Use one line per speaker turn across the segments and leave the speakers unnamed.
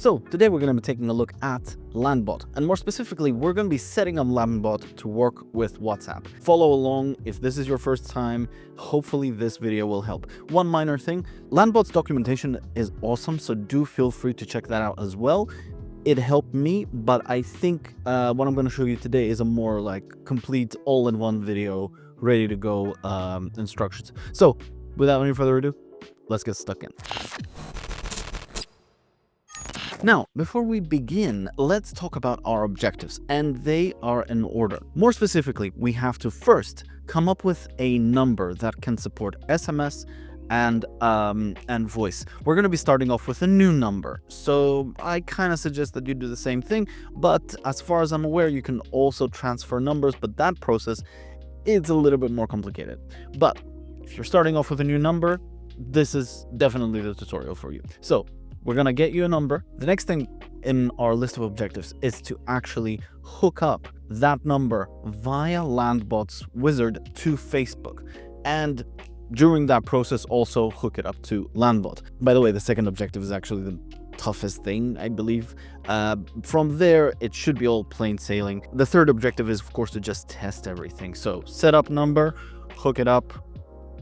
So today we're going to be taking a look at Landbot, and more specifically, we're going to be setting up Landbot to work with WhatsApp. Follow along if this is your first time. Hopefully this video will help. One minor thing, Landbot's documentation is awesome, so do feel free to check that out as well. It helped me, but I think what I'm going to show you today is a more like complete all-in-one video, ready to go instructions. So without any further ado, let's get stuck in. Now, before we begin, let's talk about our objectives, and they are in order. More specifically, we have to first come up with a number that can support SMS and voice. We're going to be starting off with a new number, so I kind of suggest that you do the same thing, but as far as I'm aware, you can also transfer numbers, but that process is a little bit more complicated. But if you're starting off with a new number, this is definitely the tutorial for you. So we're going to get you a number. The next thing in our list of objectives is to actually hook up that number via Landbot's wizard to Facebook. And during that process, also hook it up to Landbot. By the way, the second objective is actually the toughest thing, I believe. From there, it should be all plain sailing. The third objective is, of course, to just test everything. So set up number, hook it up,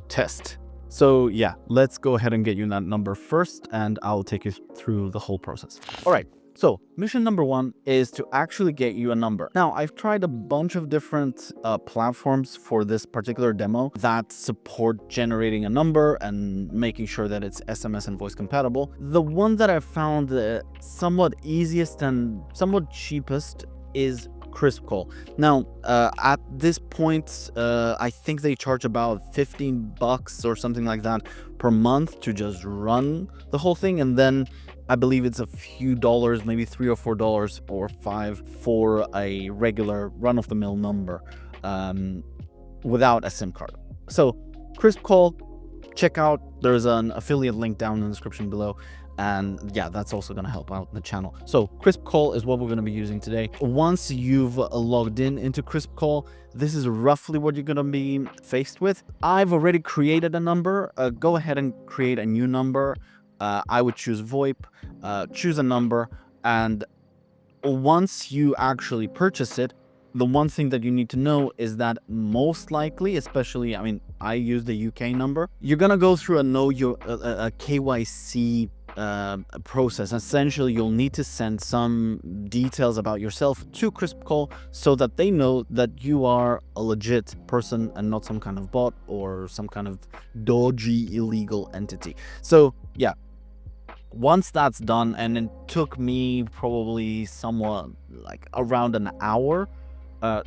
test. So yeah, let's go ahead and get you that number first, and I'll take you through the whole process. All right, so mission number one is to actually get you a number. Now, I've tried a bunch of different platforms for this particular demo that support generating a number and making sure that it's SMS and voice compatible. The one that I found somewhat easiest and somewhat cheapest is KrispCall. Now, at this point, I think they charge about $15 or something like that per month to just run the whole thing, and then I believe it's a few dollars, maybe $3 or $4 or $5 for a regular run-of-the-mill number without a SIM card. So KrispCall, check out. There's an affiliate link down in the description below. And yeah, that's also going to help out the channel. So KrispCall is what we're going to be using today. Once you've logged into KrispCall, this is roughly what you're going to be faced with. I've already created a number. Go ahead and create a new number. I would choose VoIP, choose a number. And once you actually purchase it, the one thing that you need to know is that most likely, especially, I mean, I use the UK number, you're going to go through a KYC process. Essentially, you'll need to send some details about yourself to KrispCall so that they know that you are a legit person and not some kind of bot or some kind of dodgy illegal entity. So yeah, once that's done, and it took me probably somewhat like around an hour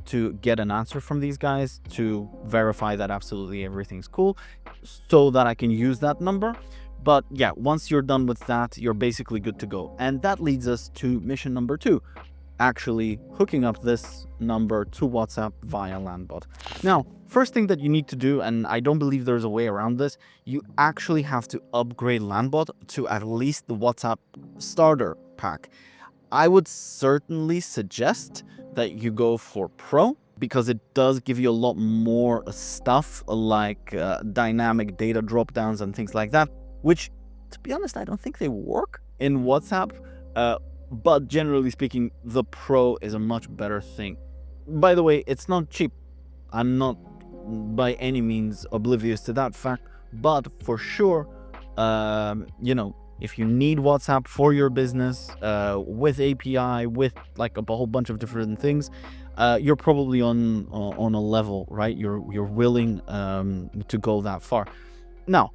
to get an answer from these guys to verify that absolutely everything's cool so that I can use that number. But yeah, once you're done with that, you're basically good to go. And that leads us to mission number two, actually hooking up this number to WhatsApp via Landbot. Now, first thing that you need to do, and I don't believe there's a way around this, you actually have to upgrade Landbot to at least the WhatsApp starter pack. I would certainly suggest that you go for Pro, because it does give you a lot more stuff like dynamic data drop downs and things like that, which, to be honest, I don't think they work in WhatsApp. But generally speaking, the Pro is a much better thing. By the way, it's not cheap. I'm not by any means oblivious to that fact, but for sure, you know, if you need WhatsApp for your business with API, with like a whole bunch of different things, you're probably on a level, right? You're willing to go that far. Now,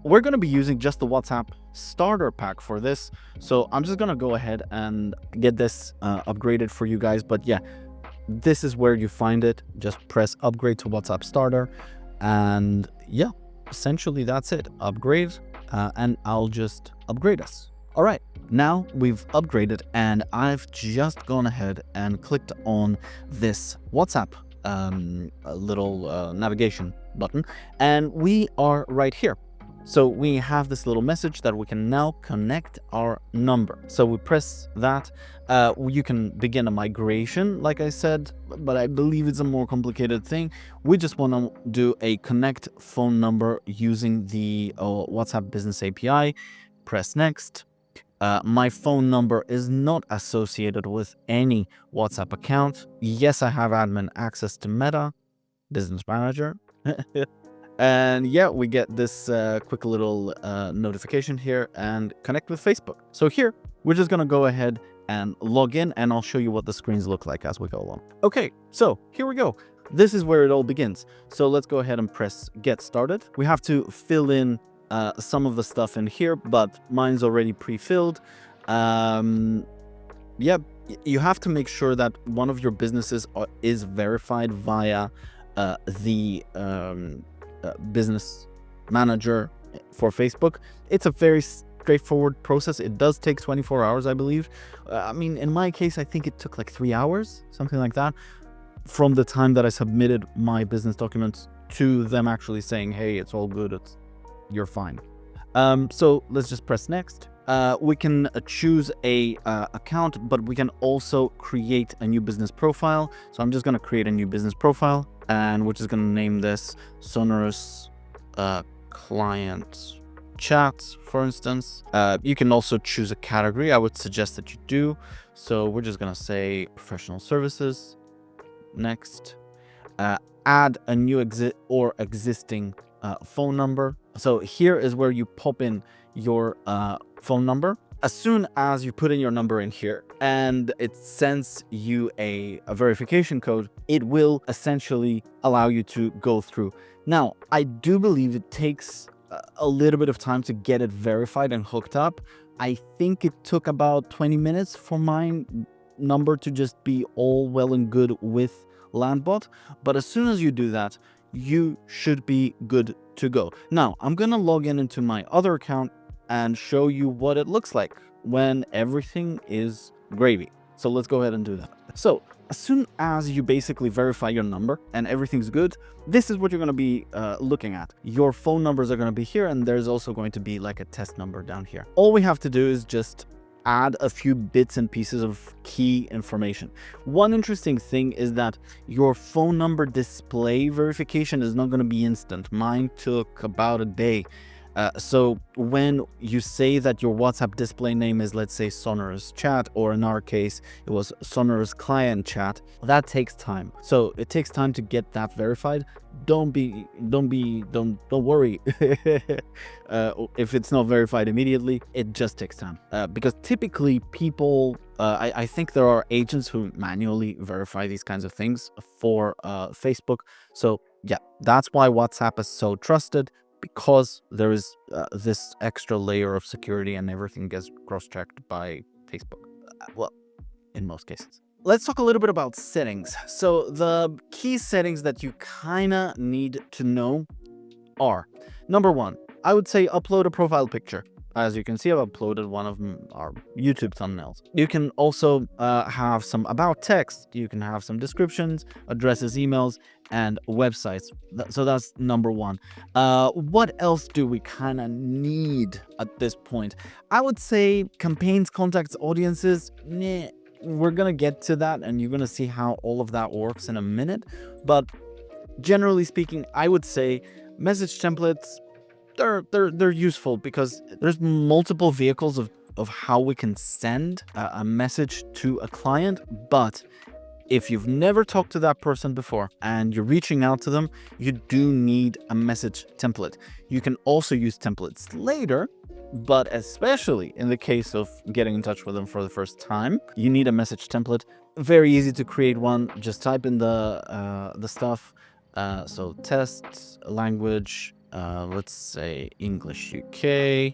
we're going to be using just the WhatsApp starter pack for this, so I'm just going to go ahead and get this upgraded for you guys. But yeah, this is where you find it. Just press upgrade to WhatsApp starter, and yeah, essentially that's it. Upgrade, and I'll just upgrade us. All right, now we've upgraded, and I've just gone ahead and clicked on this WhatsApp little navigation button, and we are right here. So we have this little message that we can now connect our number. So we press that. You can begin a migration, like I said, but I believe it's a more complicated thing. We just want to do a connect phone number using the WhatsApp Business API. Press next. My phone number is not associated with any WhatsApp account. Yes, I have admin access to Meta, Business Manager. And yeah, we get this quick little notification here and connect with Facebook. So here, we're just gonna go ahead and log in, and I'll show you what the screens look like as we go along. Okay, so here we go. This is where it all begins. So let's go ahead and press get started. We have to fill in some of the stuff in here, but mine's already pre-filled. Yeah, you have to make sure that one of your businesses is verified via the business manager for Facebook. It's a very straightforward process. It does take 24 hours, I believe. I mean, in my case, I think it took like 3 hours, something like that, from the time that I submitted my business documents to them actually saying, hey, it's all good, you're fine. So let's just press next. We can choose a account, but we can also create a new business profile. So I'm just going to create a new business profile, and we're just going to name this Sonorus client chat, for instance. You can also choose a category. I would suggest that you do. So we're just going to say professional services. Next. Add a new existing phone number. So here is where you pop in your phone number. As soon as you put in your number in here and it sends you a verification code, it will essentially allow you to go through. Now, I do believe it takes a little bit of time to get it verified and hooked up. I think it took about 20 minutes for my number to just be all well and good with Landbot. But as soon as you do that, you should be good to go. Now, I'm going to log into my other account and show you what it looks like when everything is gravy. So let's go ahead and do that. So as soon as you basically verify your number and everything's good, this is what you're going to be looking at. Your phone numbers are going to be here, and there's also going to be like a test number down here. All we have to do is just add a few bits and pieces of key information. One interesting thing is that your phone number display verification is not going to be instant. Mine took about a day. So when you say that your WhatsApp display name is, let's say, Sonorus Chat, or in our case, it was Sonorus Client Chat, that takes time. So it takes time to get that verified. Don't worry if it's not verified immediately. It just takes time because typically people, I think there are agents who manually verify these kinds of things for Facebook. So yeah, that's why WhatsApp is so trusted, because there is this extra layer of security and everything gets cross-checked by Facebook. Well, in most cases. Let's talk a little bit about settings. So the key settings that you kind of need to know are, number one, I would say upload a profile picture. As you can see, I've uploaded one of our YouTube thumbnails. You can also have some about text. You can have some descriptions, addresses, emails, and websites. So that's number one. What else do we kind of need at this point? I would say campaigns, contacts, audiences. We're going to get to that, and you're going to see how all of that works in a minute. But generally speaking, I would say message templates, they're useful because there's multiple vehicles of how we can send a message to a client. But if you've never talked to that person before and you're reaching out to them, you do need a message template. You can also use templates later, but especially in the case of getting in touch with them for the first time, you need a message template. Very easy to create one. Just type in the stuff. So tests, language, let's say English UK.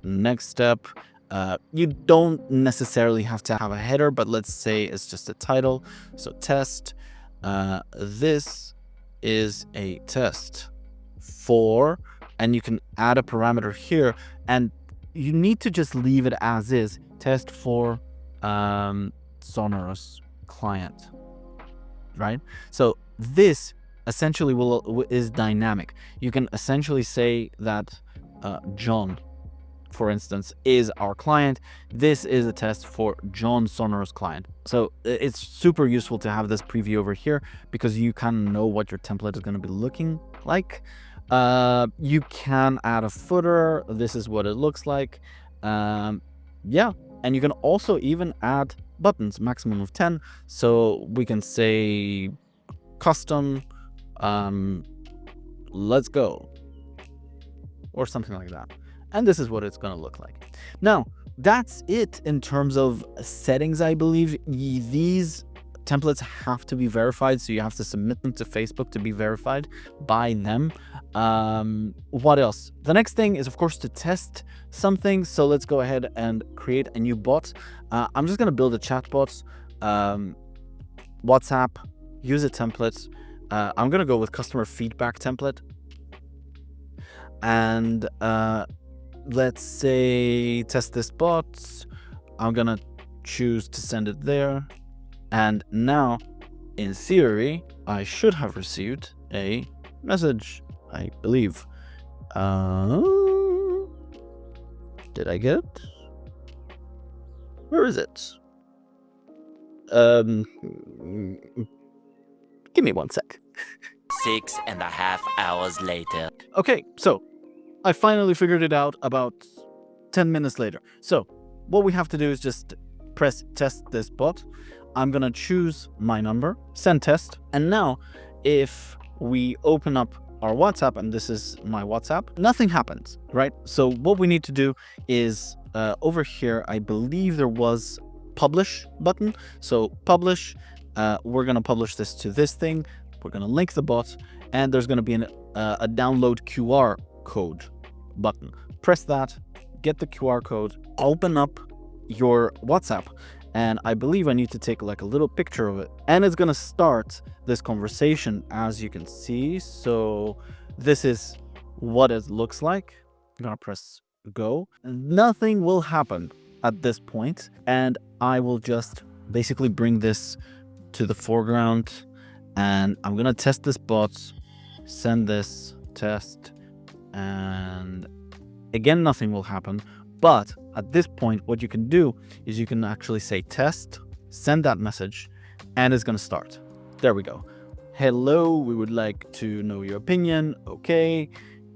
Next step, you don't necessarily have to have a header, but let's say it's just a title. So test, this is a test for, and you can add a parameter here, and you need to just leave it as is, test for Sonorus client, right? So this essentially is dynamic. You can essentially say that John, for instance, is our client. This is a test for John Sonorus client. So it's super useful to have this preview over here because you kind of know what your template is going to be looking like. You can add a footer. This is what it looks like. yeah, and you can also even add buttons, maximum of 10. So we can say custom, let's go, or something like that. And this is what it's going to look like. Now, that's it in terms of settings, I believe. These templates have to be verified, so you have to submit them to Facebook to be verified by them. What else? The next thing is, of course, to test something. So let's go ahead and create a new bot. I'm just going to build a chatbot, WhatsApp, use a template. I'm going to go with customer feedback template. And let's say test this bot. I'm going to choose to send it there. And now, in theory, I should have received a message, I believe. Did I get it? Where is it? Give me 1 sec.
6.5 hours later.
Okay, so I finally figured it out about 10 minutes later. So what we have to do is just press test this bot. I'm going to choose my number, send test. And now if we open up our WhatsApp, and this is my WhatsApp, nothing happens, right? So what we need to do is over here, I believe there was publish button. So publish, we're going to publish this to this thing. We're going to link the bot, and there's going to be a download QR code button. Press that, get the QR code, open up your WhatsApp, and I believe I need to take like a little picture of it, and it's gonna start this conversation, as you can see. So this is what it looks like. I'm gonna press go. Nothing will happen at this point, and I will just basically bring this to the foreground, and I'm gonna test this bot, send this test, and again nothing will happen. But at this point, what you can do is you can actually say test, send that message, and it's going to start. There we go. Hello, we would like to know your opinion. Okay.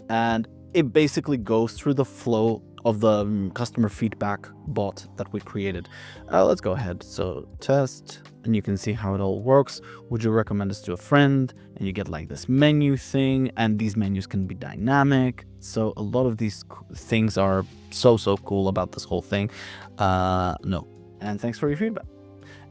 And it basically goes through the flow of the customer feedback bot that we created. Let's go ahead. So test, and you can see how it all works. Would you recommend this to a friend? And you get like this menu thing, and these menus can be dynamic. So a lot of these things are so cool about this whole thing. No. And thanks for your feedback.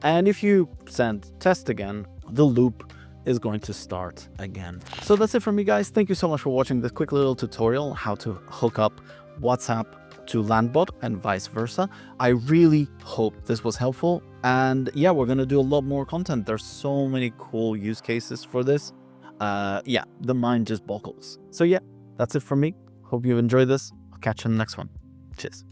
And if you send test again, the loop is going to start again. So that's it from me, guys. Thank you so much for watching this quick little tutorial how to hook up WhatsApp to Landbot and vice versa. I really hope this was helpful, and yeah, we're gonna do a lot more content. There's so many cool use cases for this. Yeah, the mind just boggles. So yeah, that's it from me. Hope you enjoyed this. I'll catch you in the next one. Cheers.